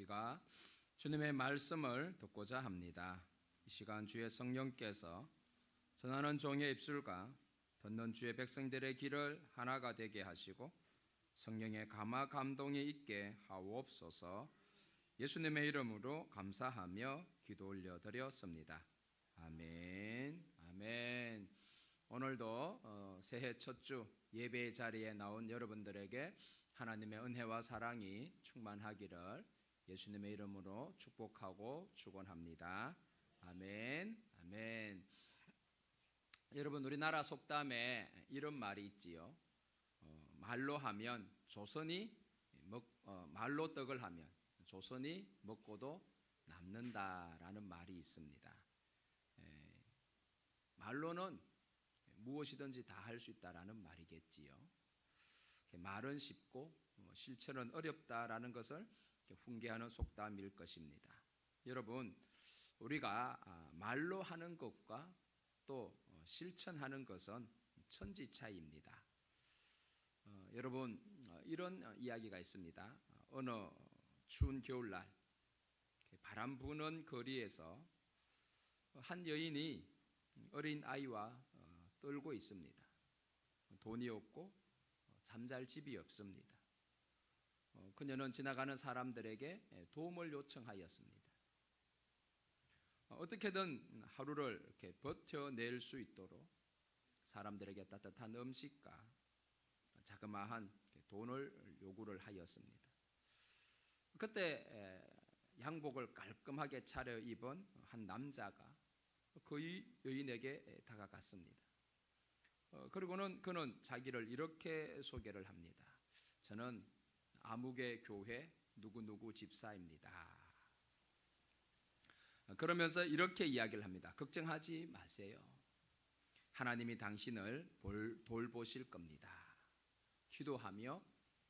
우리가 주님의 말씀을 듣고자 합니다. 이 시간 주의 성령께서 전하는 종의 입술과 듣는 주의 백성들의 귀를 하나가 되게 하시고 성령의 감화 감동이 있게 하옵소서. 예수님의 이름으로 감사하며 기도 올려드렸습니다. 아멘. 아멘. 오늘도 새해 첫 주 예배의 자리에 나온 여러분들에게 하나님의 은혜와 사랑이 충만하기를 예수님의 이름으로 축복하고 축원합니다. 아멘. 아멘. 여러분, 우리나라 속담에 이런 말이 있지요. 말로 하면 조선이 말로 떡을 하면 조선이 먹고도 남는다라는 말이 있습니다. 말로는 무엇이든지 다 할 수 있다라는 말이겠지요. 말은 쉽고 실천은 어렵다라는 것을 훈계하는 속담일 것입니다. 여러분, 우리가 말로 하는 것과 또 실천하는 것은 천지 차이입니다. 여러분, 이런 이야기가 있습니다. 어느 추운 겨울날 바람 부는 거리에서 한 여인이 어린 아이와 떨고 있습니다. 돈이 없고 잠잘 집이 없습니다. 그녀는 지나가는 사람들에게 도움을 요청하였습니다. 어떻게든 하루를 이렇게 버텨낼 수 있도록 사람들에게 따뜻한 음식과 자그마한 돈을 요구를 하였습니다. 그때 양복을 깔끔하게 차려입은 한 남자가 그 여인에게 다가갔습니다. 그리고는 그는 자기를 이렇게 소개를 합니다. 저는 아무개 교회 누구누구 집사입니다. 그러면서 이렇게 이야기를 합니다. 걱정하지 마세요. 하나님이 당신을 돌보실 겁니다. 기도하며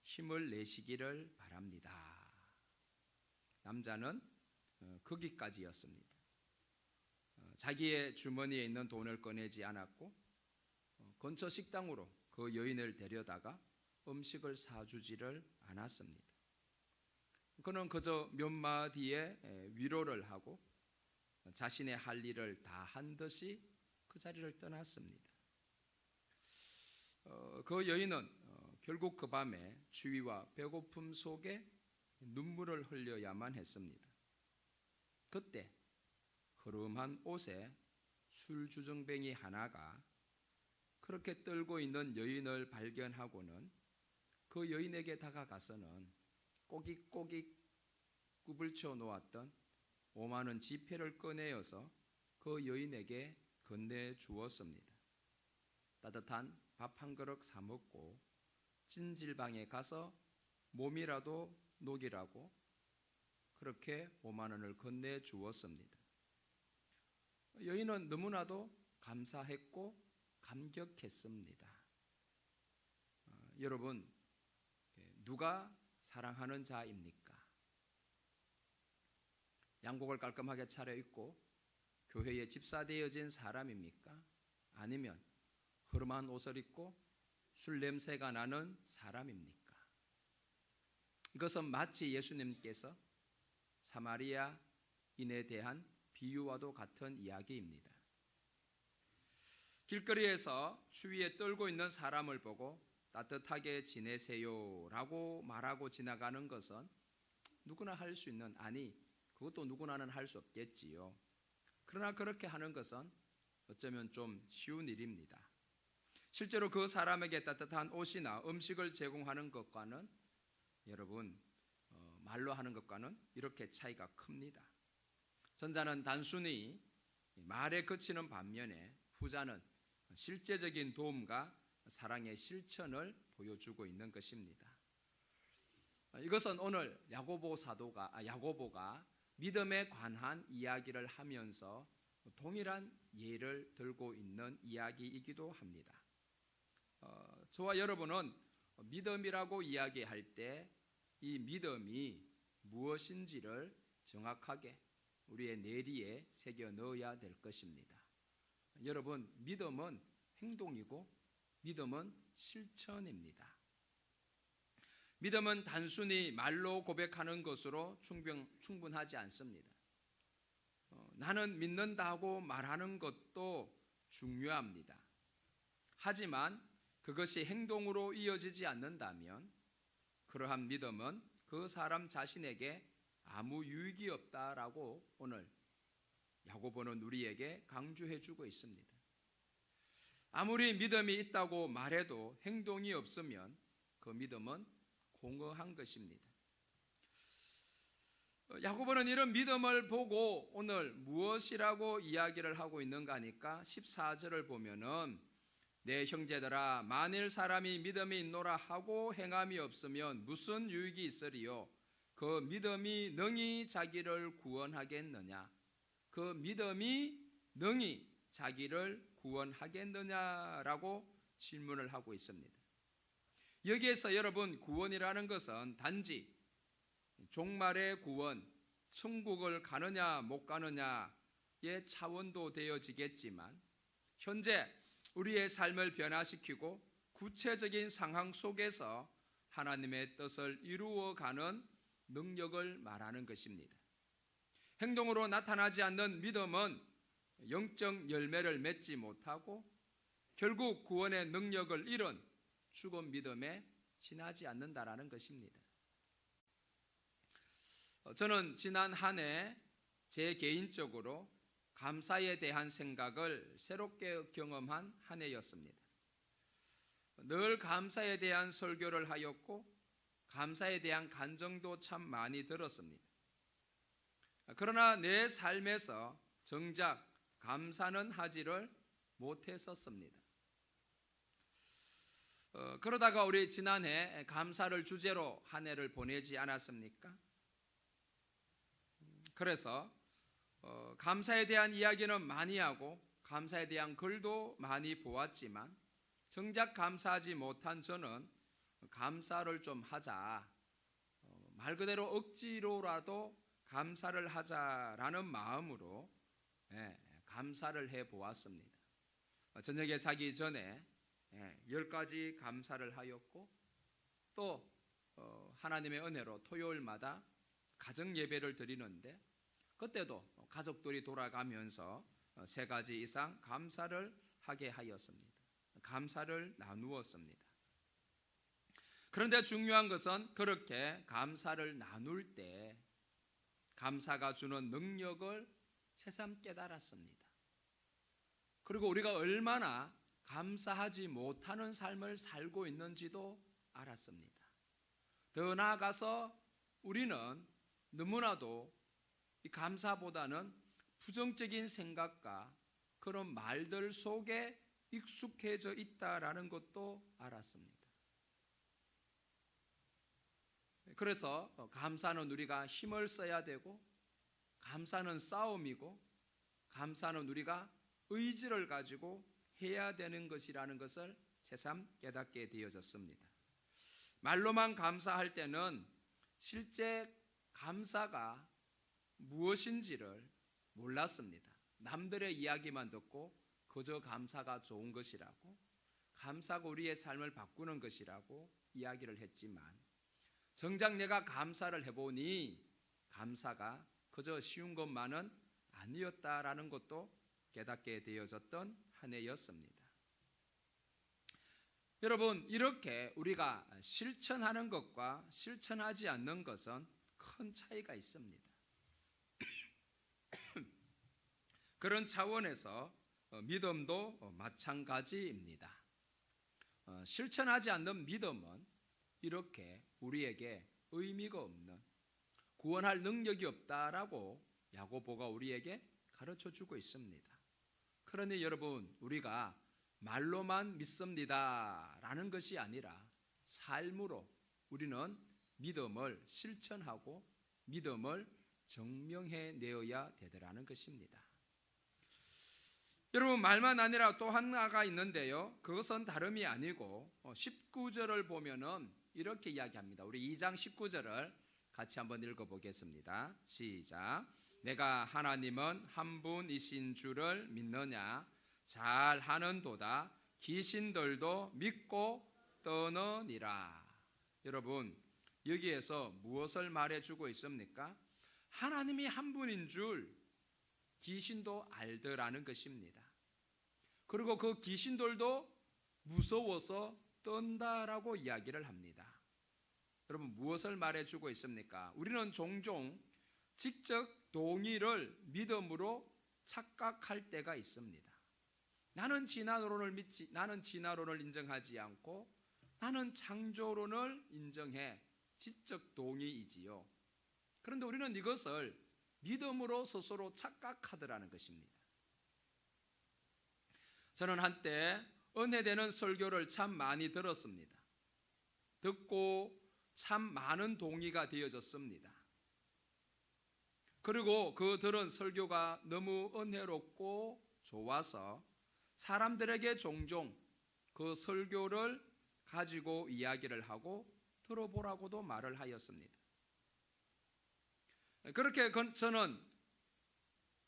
힘을 내시기를 바랍니다. 남자는 거기까지였습니다. 자기의 주머니에 있는 돈을 꺼내지 않았고 근처 식당으로 그 여인을 데려다가 음식을 사주지를 않았습니다. 그는 그저 몇 마디의 위로를 하고 자신의 할 일을 다 한 듯이 그 자리를 떠났습니다. 그 여인은 결국 그 밤에 추위와 배고픔 속에 눈물을 흘려야만 했습니다. 그때 흐름한 옷에 술주정뱅이 하나가 그렇게 떨고 있는 여인을 발견하고는 그 여인에게 다가가서는 꼬깃꼬깃 구불쳐 놓았던 5만 원 지폐를 꺼내어서 그 여인에게 건네주었습니다. 따뜻한 밥 한 그릇 사 먹고 찜질방에 가서 몸이라도 녹이라고 그렇게 5만 원을 건네주었습니다. 여인은 너무나도 감사했고 감격했습니다. 여러분, 누가 사랑하는 자입니까? 양복을 깔끔하게 차려입고 교회에 집사되어진 사람입니까? 아니면 허름한 옷을 입고 술 냄새가 나는 사람입니까? 이것은 마치 예수님께서 사마리아인에 대한 비유와도 같은 이야기입니다. 길거리에서 추위에 떨고 있는 사람을 보고 따뜻하게 지내세요 라고 말하고 지나가는 것은 누구나 할 수 있는, 아니 그것도 누구나는 할 수 없겠지요. 그러나 그렇게 하는 것은 어쩌면 좀 쉬운 일입니다. 실제로 그 사람에게 따뜻한 옷이나 음식을 제공하는 것과는 여러분 말로 하는 것과는 이렇게 차이가 큽니다. 전자는 단순히 말에 그치는 반면에 후자는 실제적인 도움과 사랑의 실천을 보여주고 있는 것입니다. 이것은 오늘 야고보가 믿음에 관한 이야기를 하면서 동일한 예를 들고 있는 이야기이기도 합니다. 저와 여러분은 믿음이라고 이야기할 때 이 믿음이 무엇인지를 정확하게 우리의 내리에 새겨 넣어야 될 것입니다. 여러분, 믿음은 행동이고 믿음은 실천입니다. 믿음은 단순히 말로 고백하는 것으로 충분하지 않습니다. 나는 믿는다 하고 말하는 것도 중요합니다. 하지만 그것이 행동으로 이어지지 않는다면 그러한 믿음은 그 사람 자신에게 아무 유익이 없다라고 오늘 야고보는 우리에게 강조해 주고 있습니다. 아무리 믿음이 있다고 말해도 행동이 없으면 그 믿음은 공허한 것입니다. 야고보는 이런 믿음을 보고 오늘 무엇이라고 이야기를 하고 있는가 하니까 14절을 보면은 내 형제들아 만일 사람이 믿음이 있노라 하고 행함이 없으면 무슨 유익이 있으리요 그 믿음이 능히 자기를 구원하겠느냐 그 믿음이 능히 자기를 구원하겠느냐라고 질문을 하고 있습니다. 여기에서 여러분 구원이라는 것은 단지 종말의 구원, 천국을 가느냐 못 가느냐의 차원도 되어지겠지만 현재 우리의 삶을 변화시키고 구체적인 상황 속에서 하나님의 뜻을 이루어가는 능력을 말하는 것입니다. 행동으로 나타나지 않는 믿음은 영적 열매를 맺지 못하고 결국 구원의 능력을 잃은 죽은 믿음에 지나지 않는다라는 것입니다. 저는 지난 한 해 제 개인적으로 감사에 대한 생각을 새롭게 경험한 한 해였습니다. 늘 감사에 대한 설교를 하였고 감사에 대한 간증도 참 많이 들었습니다. 그러나 내 삶에서 정작 감사는 하지를 못했었습니다. 그러다가 우리 지난해 감사를 주제로 한 해를 보내지 않았습니까? 그래서 감사에 대한 이야기는 많이 하고 감사에 대한 글도 많이 보았지만 정작 감사하지 못한 저는 감사를 좀 하자, 말 그대로 억지로라도 감사를 하자라는 마음으로 감사를 해보았습니다. 저녁에 자기 전에 10가지 감사를 하였고 또 하나님의 은혜로 토요일마다 가정 예배를 드리는데 그때도 가족들이 돌아가면서 3가지 이상 감사를 하게 하였습니다. 감사를 나누었습니다. 그런데 중요한 것은 그렇게 감사를 나눌 때 감사가 주는 능력을 새삼 깨달았습니다. 그리고 우리가 얼마나 감사하지 못하는 삶을 살고 있는지도 알았습니다. 더 나아가서 우리는 너무나도 이 감사보다는 부정적인 생각과 그런 말들 속에 익숙해져 있다라는 것도 알았습니다. 그래서 감사는 우리가 힘을 써야 되고 감사는 싸움이고 감사는 우리가 의지를 가지고 해야 되는 것이라는 것을 새삼 깨닫게 되어졌습니다. 말로만 감사할 때는 실제 감사가 무엇인지를 몰랐습니다. 남들의 이야기만 듣고 그저 감사가 좋은 것이라고 감사가 우리의 삶을 바꾸는 것이라고 이야기를 했지만 정작 내가 감사를 해보니 감사가 그저 쉬운 것만은 아니었다라는 것도 깨닫게 되어졌던 한 해였습니다. 여러분, 이렇게 우리가 실천하는 것과 실천하지 않는 것은 큰 차이가 있습니다. 그런 차원에서 믿음도 마찬가지입니다. 실천하지 않는 믿음은 이렇게 우리에게 의미가 없는 구원할 능력이 없다라고 야고보가 우리에게 가르쳐주고 있습니다. 그러니 여러분, 우리가 말로만 믿습니다라는 것이 아니라 삶으로 우리는 믿음을 실천하고 믿음을 증명해 내어야 되더라는 것입니다. 여러분, 말만 아니라 또 하나가 있는데요, 그것은 다름이 아니고 19절을 보면은 이렇게 이야기합니다. 우리 2장 19절을 같이 한번 읽어보겠습니다. 시작. 내가 하나님은 한 분이신 줄을 믿느냐? 잘 하는도다. 귀신들도 믿고 떠느니라. 여러분, 여기에서 무엇을 말해주고 있습니까? 하나님이 한 분인 줄 귀신도 알더라는 것입니다. 그리고 그 귀신들도 무서워서 떤다라고 이야기를 합니다. 여러분, 무엇을 말해주고 있습니까? 우리는 종종 직접 동의를 믿음으로 착각할 때가 있습니다. 나는 진화론을 믿지, 나는 진화론을 인정하지 않고 나는 창조론을 인정해. 지적 동의이지요. 그런데 우리는 이것을 믿음으로 스스로 착각하더라는 것입니다. 저는 한때 은혜되는 설교를 참 많이 들었습니다. 듣고 참 많은 동의가 되어졌습니다. 그리고 그 들은 설교가 너무 은혜롭고 좋아서 사람들에게 종종 그 설교를 가지고 이야기를 하고 들어보라고도 말을 하였습니다. 그렇게 저는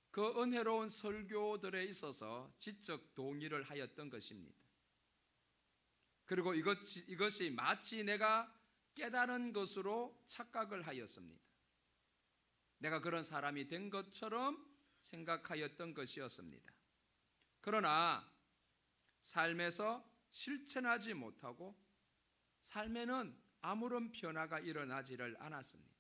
그 은혜로운 설교들에 있어서 지적 동의를 하였던 것입니다. 그리고 이것이 마치 내가 깨달은 것으로 착각을 하였습니다. 내가 그런 사람이 된 것처럼 생각하였던 것이었습니다. 그러나 삶에서 실천하지 못하고 삶에는 아무런 변화가 일어나지를 않았습니다.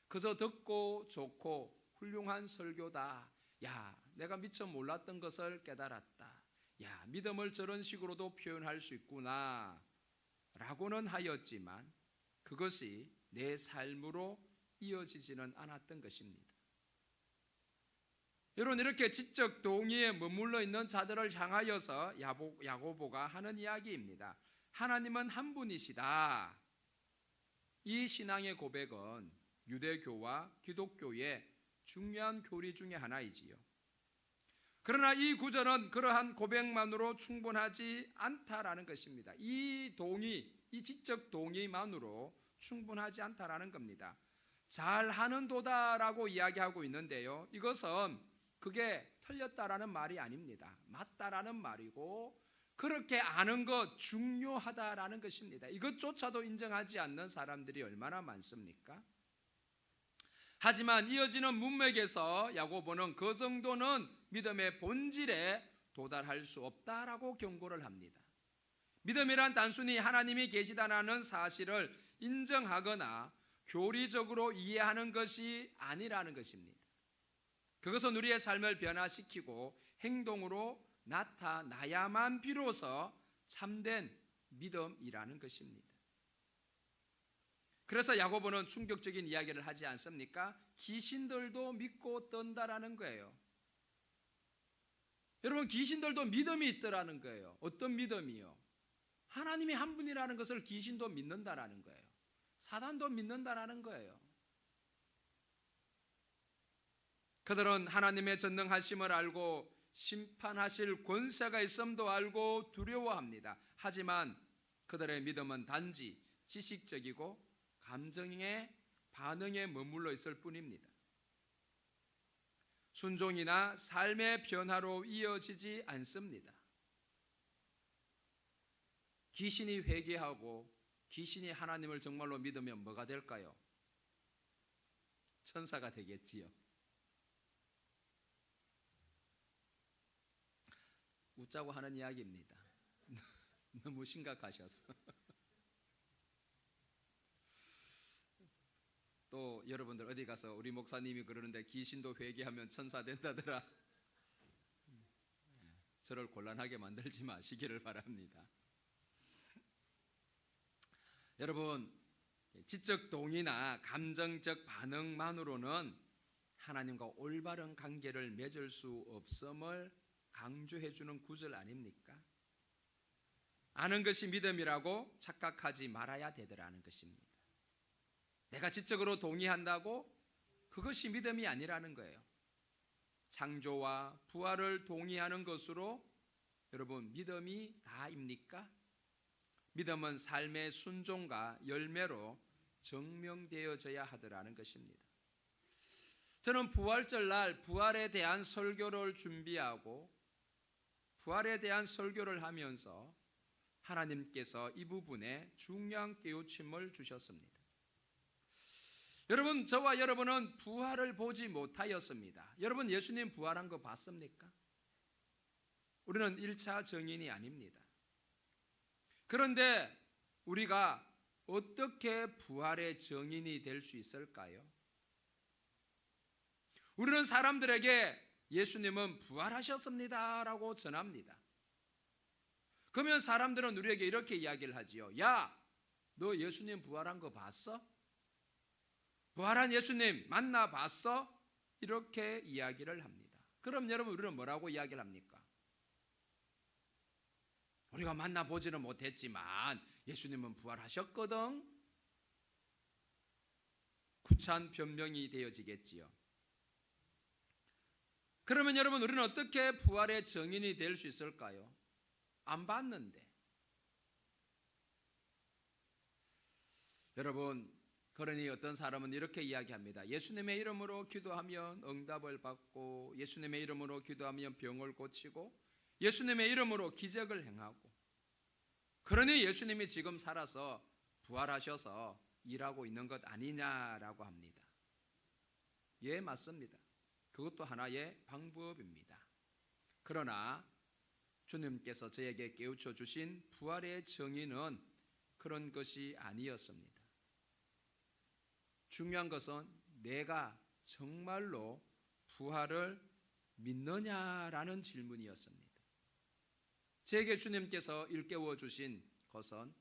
그저 듣고 좋고 훌륭한 설교다. 야, 내가 미처 몰랐던 것을 깨달았다. 야, 믿음을 저런 식으로도 표현할 수 있구나 라고는 하였지만 그것이 내 삶으로 이어지지는 않았던 것입니다. 여러분, 이렇게 지적 동의에 머물러 있는 자들을 향하여서 야고보가 하는 이야기입니다. 하나님은 한 분이시다. 이 신앙의 고백은 유대교와 기독교의 중요한 교리 중에 하나이지요. 그러나 이 구절은 그러한 고백만으로 충분하지 않다라는 것입니다. 이 지적 동의만으로 충분하지 않다라는 겁니다. 잘하는 도다라고 이야기하고 있는데요, 이것은 그게 틀렸다라는 말이 아닙니다. 맞다라는 말이고 그렇게 아는 것 중요하다라는 것입니다. 이것조차도 인정하지 않는 사람들이 얼마나 많습니까? 하지만 이어지는 문맥에서 야고보는 그 정도는 믿음의 본질에 도달할 수 없다라고 경고를 합니다. 믿음이란 단순히 하나님이 계시다는 사실을 인정하거나 교리적으로 이해하는 것이 아니라는 것입니다. 그것은 우리의 삶을 변화시키고 행동으로 나타나야만 비로소 참된 믿음이라는 것입니다. 그래서 야고보는 충격적인 이야기를 하지 않습니까? 귀신들도 믿고 떤다라는 거예요. 여러분, 귀신들도 믿음이 있더라는 거예요. 어떤 믿음이요? 하나님이 한 분이라는 것을 귀신도 믿는다라는 거예요. 사단도 믿는다라는 거예요. 그들은 하나님의 전능하심을 알고 심판하실 권세가 있음도 알고 두려워합니다. 하지만 그들의 믿음은 단지 지식적이고 감정의 반응에 머물러 있을 뿐입니다. 순종이나 삶의 변화로 이어지지 않습니다. 귀신이 회개하고 귀신이 하나님을 정말로 믿으면 뭐가 될까요? 천사가 되겠지요. 웃자고 하는 이야기입니다. 너무 심각하셔서. 또 여러분들 어디 가서 우리 목사님이 그러는데 귀신도 회개하면 천사 된다더라. 저를 곤란하게 만들지 마시기를 바랍니다. 여러분, 지적 동의나 감정적 반응만으로는 하나님과 올바른 관계를 맺을 수 없음을 강조해 주는 구절 아닙니까? 아는 것이 믿음이라고 착각하지 말아야 되더라는 것입니다. 내가 지적으로 동의한다고 그것이 믿음이 아니라는 거예요. 창조와 부활을 동의하는 것으로 여러분, 믿음이 다입니까? 믿음은 삶의 순종과 열매로 증명되어져야 하더라는 것입니다. 저는 부활절 날 부활에 대한 설교를 준비하고 부활에 대한 설교를 하면서 하나님께서 이 부분에 중요한 깨우침을 주셨습니다. 여러분, 저와 여러분은 부활을 보지 못하였습니다. 여러분, 예수님 부활한 거 봤습니까? 우리는 1차 증인이 아닙니다. 그런데 우리가 어떻게 부활의 증인이 될 수 있을까요? 우리는 사람들에게 예수님은 부활하셨습니다 라고 전합니다. 그러면 사람들은 우리에게 이렇게 이야기를 하지요. 야, 너 예수님 부활한 거 봤어? 부활한 예수님 만나봤어? 이렇게 이야기를 합니다. 그럼 여러분, 우리는 뭐라고 이야기를 합니까? 우리가 만나보지는 못했지만 예수님은 부활하셨거든. 구찬 변명이 되어지겠지요. 그러면 여러분, 우리는 어떻게 부활의 증인이 될 수 있을까요? 안 봤는데. 여러분, 그러니 어떤 사람은 이렇게 이야기합니다. 예수님의 이름으로 기도하면 응답을 받고, 예수님의 이름으로 기도하면 병을 고치고, 예수님의 이름으로 기적을 행하고, 그러니 예수님이 지금 살아서 부활하셔서 일하고 있는 것 아니냐라고 합니다. 예, 맞습니다. 그것도 하나의 방법입니다. 그러나 주님께서 저에게 깨우쳐 주신 부활의 정의는 그런 것이 아니었습니다. 중요한 것은 내가 정말로 부활을 믿느냐라는 질문이었습니다. 제게 주님께서 일깨워 주신 것은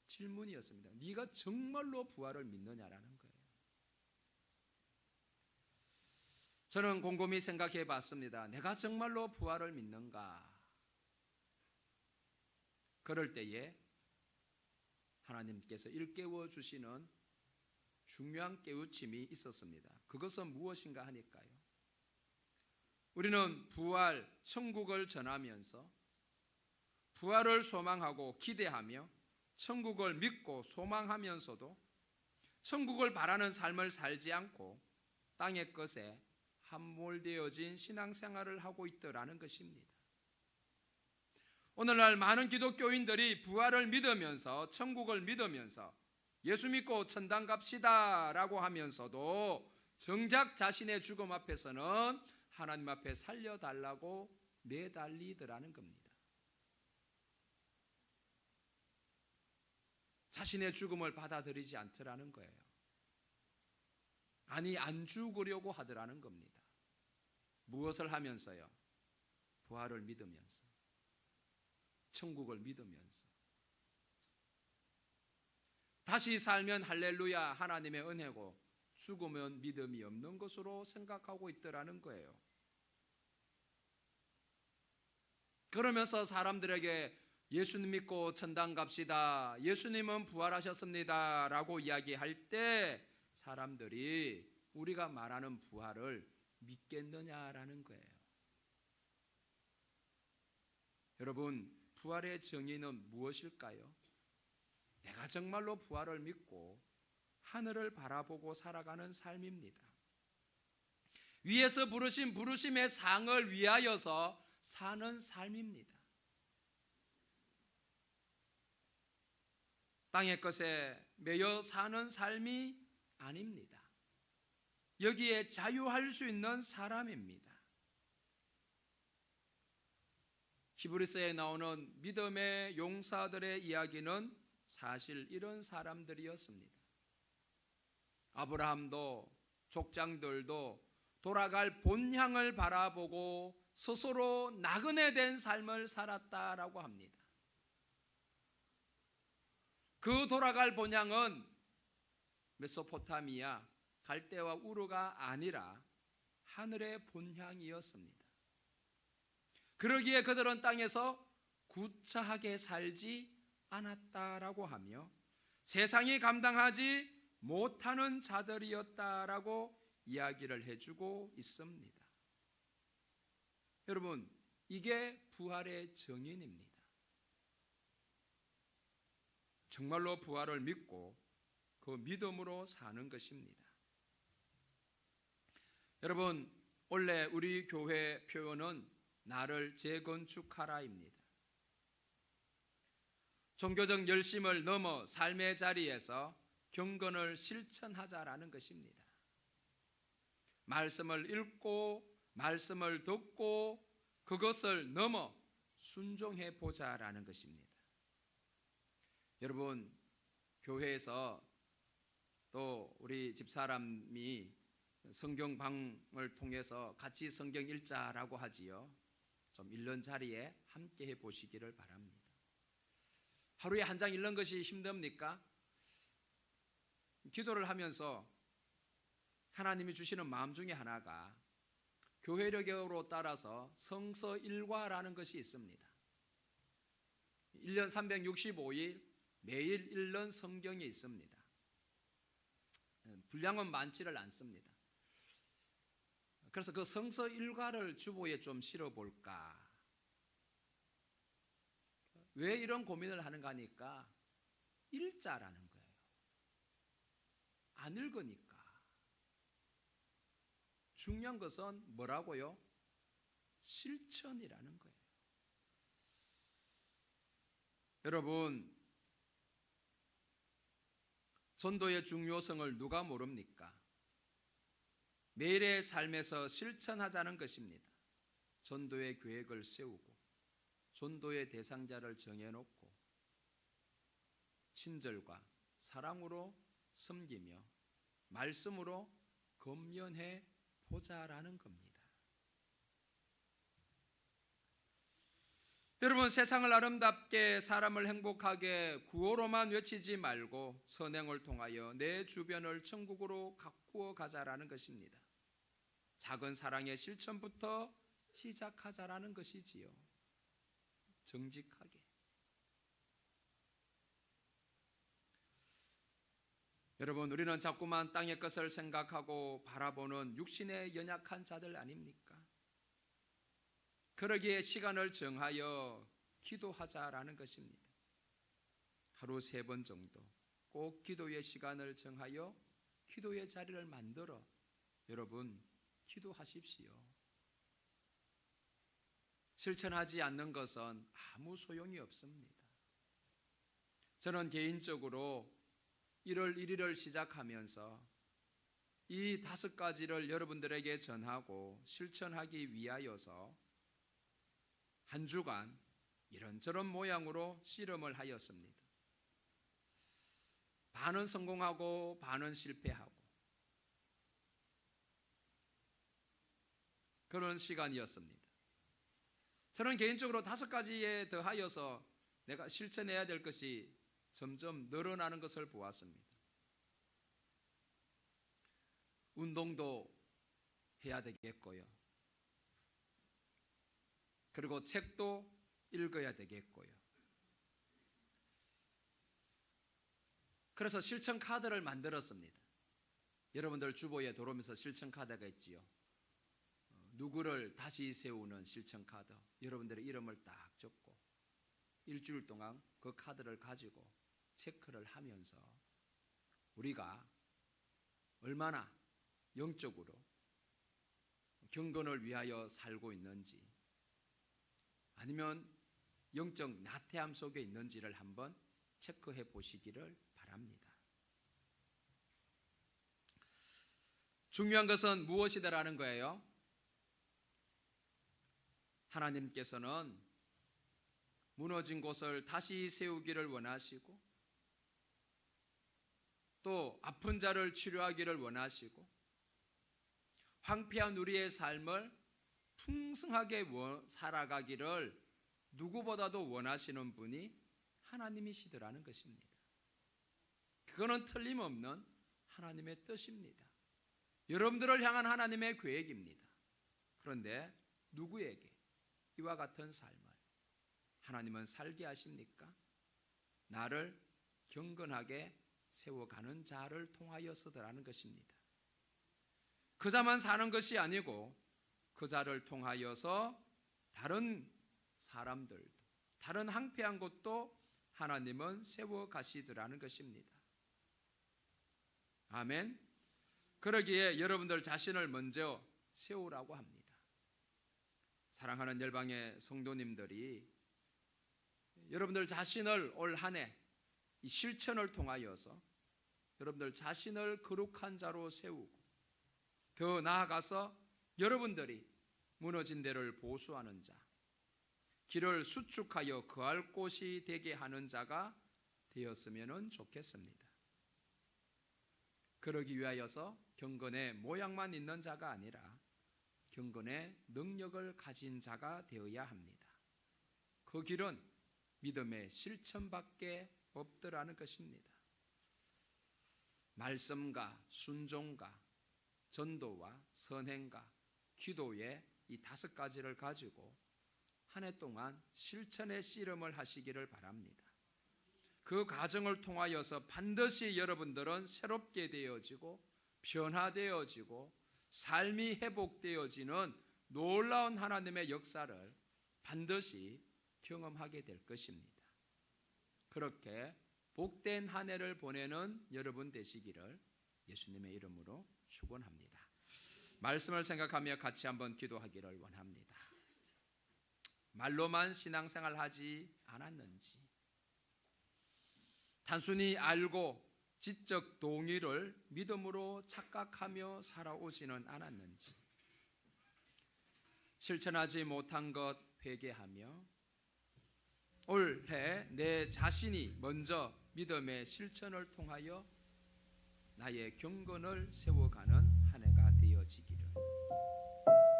질문이었습니다. 네가 정말로 부활을 믿느냐라는 거예요. 저는 곰곰이 생각해 봤습니다. 내가 정말로 부활을 믿는가? 그럴 때에 하나님께서 일깨워 주시는 중요한 깨우침이 있었습니다. 그것은 무엇인가 하니까요. 우리는 부활, 천국을 전하면서 부활을 소망하고 기대하며 천국을 믿고 소망하면서도 천국을 바라는 삶을 살지 않고 땅의 것에 함몰되어진 신앙생활을 하고 있더라는 것입니다. 오늘날 많은 기독교인들이 부활을 믿으면서 천국을 믿으면서 예수 믿고 천당 갑시다 라고 하면서도 정작 자신의 죽음 앞에서는 하나님 앞에 살려달라고 매달리더라는 겁니다. 자신의 죽음을 받아들이지 않더라는 거예요. 아니, 안 죽으려고 하더라는 겁니다. 무엇을 하면서요? 부활을 믿으면서, 천국을 믿으면서, 다시 살면 할렐루야 하나님의 은혜고 죽으면 믿음이 없는 것으로 생각하고 있더라는 거예요. 그러면서 사람들에게 예수님 믿고 천당 갑시다, 예수님은 부활하셨습니다 라고 이야기할 때 사람들이 우리가 말하는 부활을 믿겠느냐라는 거예요. 여러분, 부활의 정의는 무엇일까요? 내가 정말로 부활을 믿고 하늘을 바라보고 살아가는 삶입니다. 위에서 부르신 부르심의 상을 위하여서 사는 삶입니다. 땅의 것에 매여 사는 삶이 아닙니다. 여기에 자유할 수 있는 사람입니다. 히브리서에 나오는 믿음의 용사들의 이야기는 사실 이런 사람들이었습니다. 아브라함도 족장들도 돌아갈 본향을 바라보고 스스로 나그네 된 삶을 살았다라고 합니다. 그 돌아갈 본향은 메소포타미아, 갈대와 우르가 아니라 하늘의 본향이었습니다. 그러기에 그들은 땅에서 구차하게 살지 않았다라고 하며 세상이 감당하지 못하는 자들이었다라고 이야기를 해주고 있습니다. 여러분, 이게 부활의 정인입니다. 정말로 부활을 믿고 그 믿음으로 사는 것입니다. 여러분, 원래 우리 교회 표현은 나를 재건축하라입니다. 종교적 열심을 넘어 삶의 자리에서 경건을 실천하자라는 것입니다. 말씀을 읽고 말씀을 듣고 그것을 넘어 순종해 보자라는 것입니다. 여러분, 교회에서 또 우리 집사람이 성경방을 통해서 같이 성경 읽자라고 하지요. 좀 읽는 자리에 함께 해 보시기를 바랍니다. 하루에 한 장 읽는 것이 힘듭니까? 기도를 하면서 하나님이 주시는 마음 중에 하나가 교회력으로 따라서 성서 일과라는 것이 있습니다. 1년 365일 매일 읽는 성경이 있습니다. 분량은 많지를 않습니다. 그래서 그 성서 일과를 주보에 좀 실어볼까? 왜 이런 고민을 하는가 하니까 읽자라는 거예요. 안 읽으니까. 중요한 것은 뭐라고요? 실천이라는 거예요. 여러분, 전도의 중요성을 누가 모릅니까? 매일의 삶에서 실천하자는 것입니다. 전도의 계획을 세우고 전도의 대상자를 정해놓고 친절과 사랑으로 섬기며 말씀으로 검연해 보자라는 겁니다. 여러분, 세상을 아름답게 사람을 행복하게 구호로만 외치지 말고 선행을 통하여 내 주변을 천국으로 가꾸어 가자라는 것입니다. 작은 사랑의 실천부터 시작하자라는 것이지요. 정직하게. 여러분, 우리는 자꾸만 땅의 것을 생각하고 바라보는 육신의 연약한 자들 아닙니까? 그러기에 시간을 정하여 기도하자라는 것입니다. 하루 3번 정도 꼭 기도의 시간을 정하여 기도의 자리를 만들어 여러분 기도하십시오. 실천하지 않는 것은 아무 소용이 없습니다. 저는 개인적으로 1월 1일을 시작하면서 이 5가지를 여러분들에게 전하고 실천하기 위하여서 한 주간 이런저런 모양으로 실험을 하였습니다. 반은 성공하고 반은 실패하고 그런 시간이었습니다. 저는 개인적으로 5가지에 더하여서 내가 실천해야 될 것이 점점 늘어나는 것을 보았습니다. 운동도 해야 되겠고요. 그리고 책도 읽어야 되겠고요. 그래서 실천 카드를 만들었습니다. 여러분들 주보에 들어오면서 실천 카드가 있지요. 누구를 다시 세우는 실천 카드. 여러분들의 이름을 딱 적고 일주일 동안 그 카드를 가지고 체크를 하면서 우리가 얼마나 영적으로 경건을 위하여 살고 있는지 아니면 영적 나태함 속에 있는지를 한번 체크해 보시기를 바랍니다. 중요한 것은 무엇이다라는 거예요? 하나님께서는 무너진 곳을 다시 세우기를 원하시고 또 아픈 자를 치료하기를 원하시고 황폐한 우리의 삶을 풍성하게 살아가기를 누구보다도 원하시는 분이 하나님이시더라는 것입니다. 그거는 틀림없는 하나님의 뜻입니다. 여러분들을 향한 하나님의 계획입니다. 그런데 누구에게 이와 같은 삶을 하나님은 살게 하십니까? 나를 경건하게 세워가는 자를 통하여서더라는 것입니다. 그 자만 사는 것이 아니고 그 자를 통하여서 다른 사람들도 다른 황폐한 곳도 하나님은 세워가시더라는 것입니다. 아멘. 그러기에 여러분들 자신을 먼저 세우라고 합니다. 사랑하는 열방의 성도님들이 여러분들 자신을 올 한 해 이 실천을 통하여서 여러분들 자신을 거룩한 자로 세우고, 더 나아가서 여러분들이 무너진 데를 보수하는 자, 길을 수축하여 거할 곳이 되게 하는 자가 되었으면 좋겠습니다. 그러기 위하여서 경건의 모양만 있는 자가 아니라 경건의 능력을 가진 자가 되어야 합니다. 그 길은 믿음의 실천밖에 없더라는 것입니다. 말씀과 순종과 전도와 선행과 기도의 이 5가지를 가지고 한 해 동안 실천의 씨름을 하시기를 바랍니다. 그 과정을 통하여서 반드시 여러분들은 새롭게 되어지고 변화되어지고 삶이 회복되어지는 놀라운 하나님의 역사를 반드시 경험하게 될 것입니다. 그렇게 복된 한 해를 보내는 여러분 되시기를 예수님의 이름으로 축원합니다. 말씀을 생각하며 같이 한번 기도하기를 원합니다. 말로만 신앙생활 하지 않았는지, 단순히 알고 지적 동의를 믿음으로 착각하며 살아오지는 않았는지, 실천하지 못한 것 회개하며 올해 내 자신이 먼저 믿음의 실천을 통하여 나의 경건을 세워가는 한 해가 되어지기를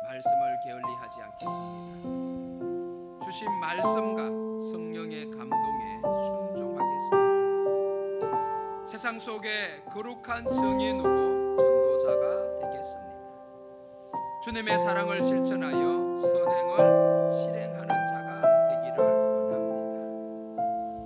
말씀을 게을리하지 않겠습니다. 주신 말씀과 성령의 감동에 순종하겠습니다. 세상 속에 거룩한 증인으로 전도자가 되겠습니다. 주님의 사랑을 실천하여 선행을 실행하는